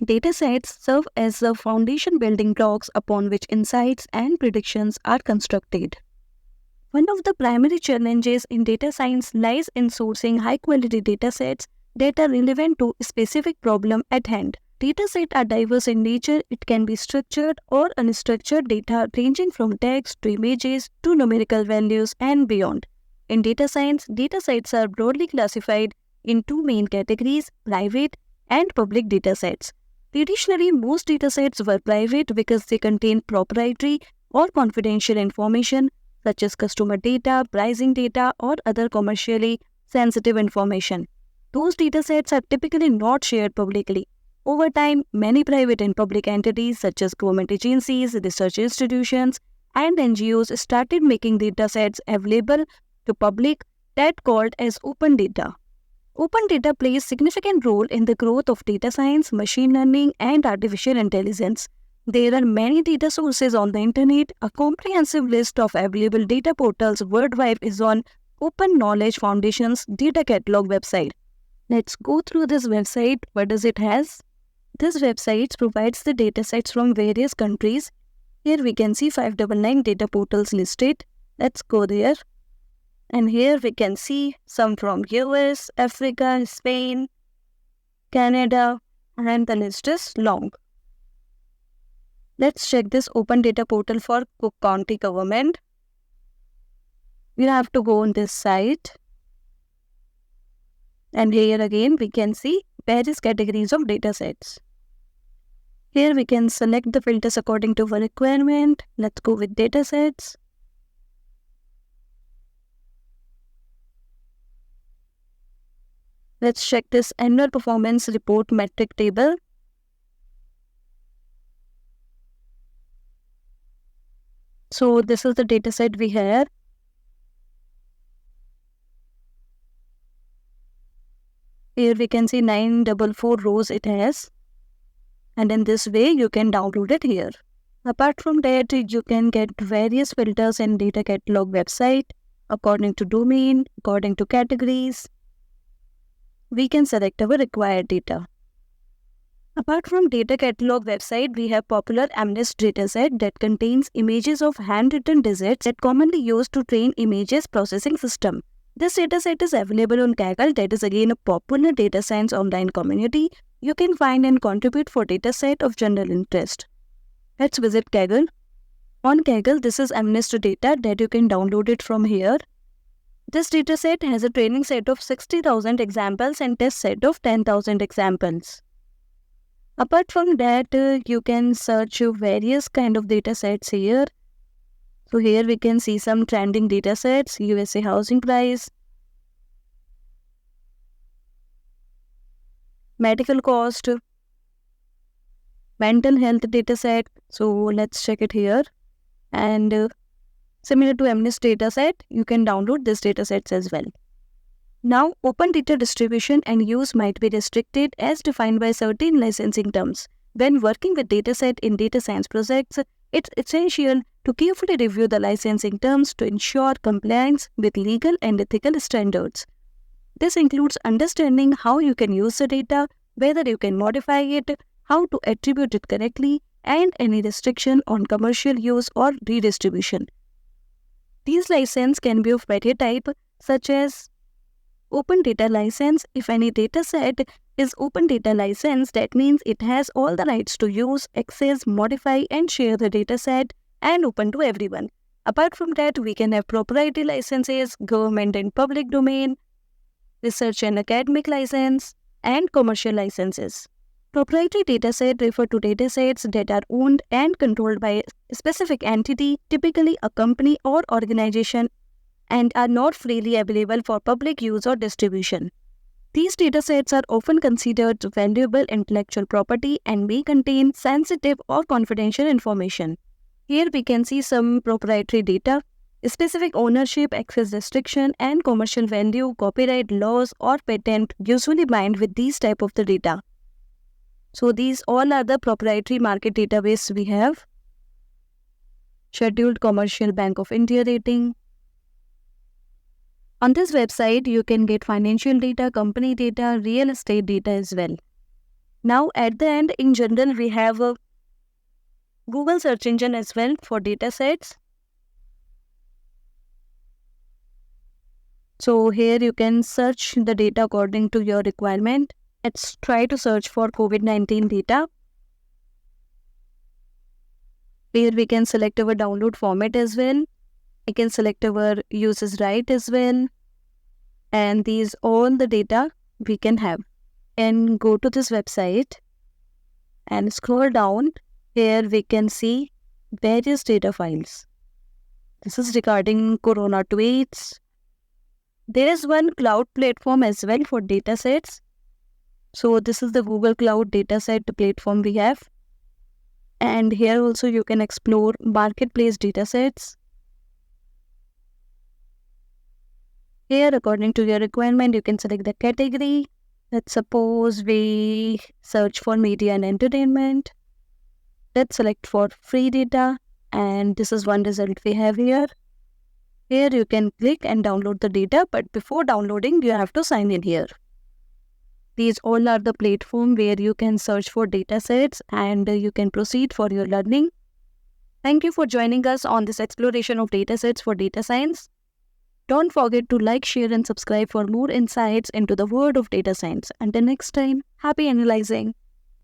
Datasets serve as the foundation building blocks upon which insights and predictions are constructed. One of the primary challenges in data science lies in sourcing high-quality datasets that are relevant to a specific problem at hand. Datasets are diverse in nature. It can be structured or unstructured data ranging from text to images to numerical values and beyond. In data science, datasets are broadly classified in two main categories, private and public datasets. Traditionally, most datasets were private because they contain proprietary or confidential information such as customer data, pricing data, or other commercially sensitive information. Those datasets are typically not shared publicly. Over time, many private and public entities such as government agencies, research institutions, and NGOs started making datasets available to public that called as open data. Open data plays a significant role in the growth of data science, machine learning, and artificial intelligence. There are many data sources on the internet. A comprehensive list of available data portals worldwide is on Open Knowledge Foundation's Data Catalog website. Let's go through this website. What does it has? This website provides the datasets from various countries. Here we can see 599 data portals listed. Let's go there. And here we can see some from US, Africa, Spain, Canada, and the list is long. Let's check this open data portal for Cook County government. We have to go on this site. And here again we can see various categories of datasets. Here we can select the filters according to our requirement. Let's go with datasets. Let's check this annual performance report metric table. So this is the dataset we have. Here we can see 944 rows it has. And in this way you can download it here. Apart from that, you can get various filters in data catalog website according to domain, according to categories. We can select our required data. Apart from data catalog website, we have popular MNIST dataset that contains images of handwritten digits that commonly used to train images processing system. This dataset is available on Kaggle, that is again a popular data science online community. You can find and contribute for dataset of general interest. Let's visit Kaggle. On Kaggle, this is MNIST data that you can download it from here. This dataset has a training set of 60,000 examples and test set of 10,000 examples. Apart from that, you can search various kind of datasets here. So here we can see some trending datasets, USA housing price, medical cost, mental health dataset. So let's check it here. And similar to MNIST dataset, you can download this datasets as well. Now, open data distribution and use might be restricted as defined by certain licensing terms. When working with dataset in data science projects, it's essential to carefully review the licensing terms to ensure compliance with legal and ethical standards. This includes understanding how you can use the data, whether you can modify it, how to attribute it correctly, and any restriction on commercial use or redistribution. These licenses can be of various type, such as Open Data License. If any dataset is Open Data License, that means it has all the rights to use, access, modify, and share the dataset and open to everyone. Apart from that, we can have proprietary licenses, government and public domain, research and academic license, and commercial licenses. Proprietary dataset refer to datasets that are owned and controlled by a specific entity, typically a company or organization, and are not freely available for public use or distribution. These datasets are often considered valuable intellectual property and may contain sensitive or confidential information. Here we can see some proprietary data, specific ownership, access restriction, and commercial value, copyright laws, or patent usually bind with these type of the data. So these all are the proprietary market database we have. Scheduled Commercial Bank of India rating. On this website, you can get financial data, company data, real estate data as well. Now at the end, in general, we have a Google search engine as well for data sets. So here you can search the data according to your requirement. Let's try to search for COVID-19 data. Here we can select our download format as well. We can select our use as right as well. And these all the data we can have. And go to this website and scroll down. Here we can see various data files. This is regarding Corona tweets. There is one cloud platform as well for datasets. So this is the Google Cloud dataset platform we have. And here also you can explore marketplace datasets. Here, according to your requirement, you can select the category. Let's suppose we search for media and entertainment. Let's select for free data. And this is one result we have here. Here you can click and download the data, but before downloading, you have to sign in here. These all are the platform where you can search for data sets and you can proceed for your learning. Thank you for joining us on this exploration of data sets for data science. Don't forget to like, share and subscribe for more insights into the world of data science. Until next time, happy analyzing.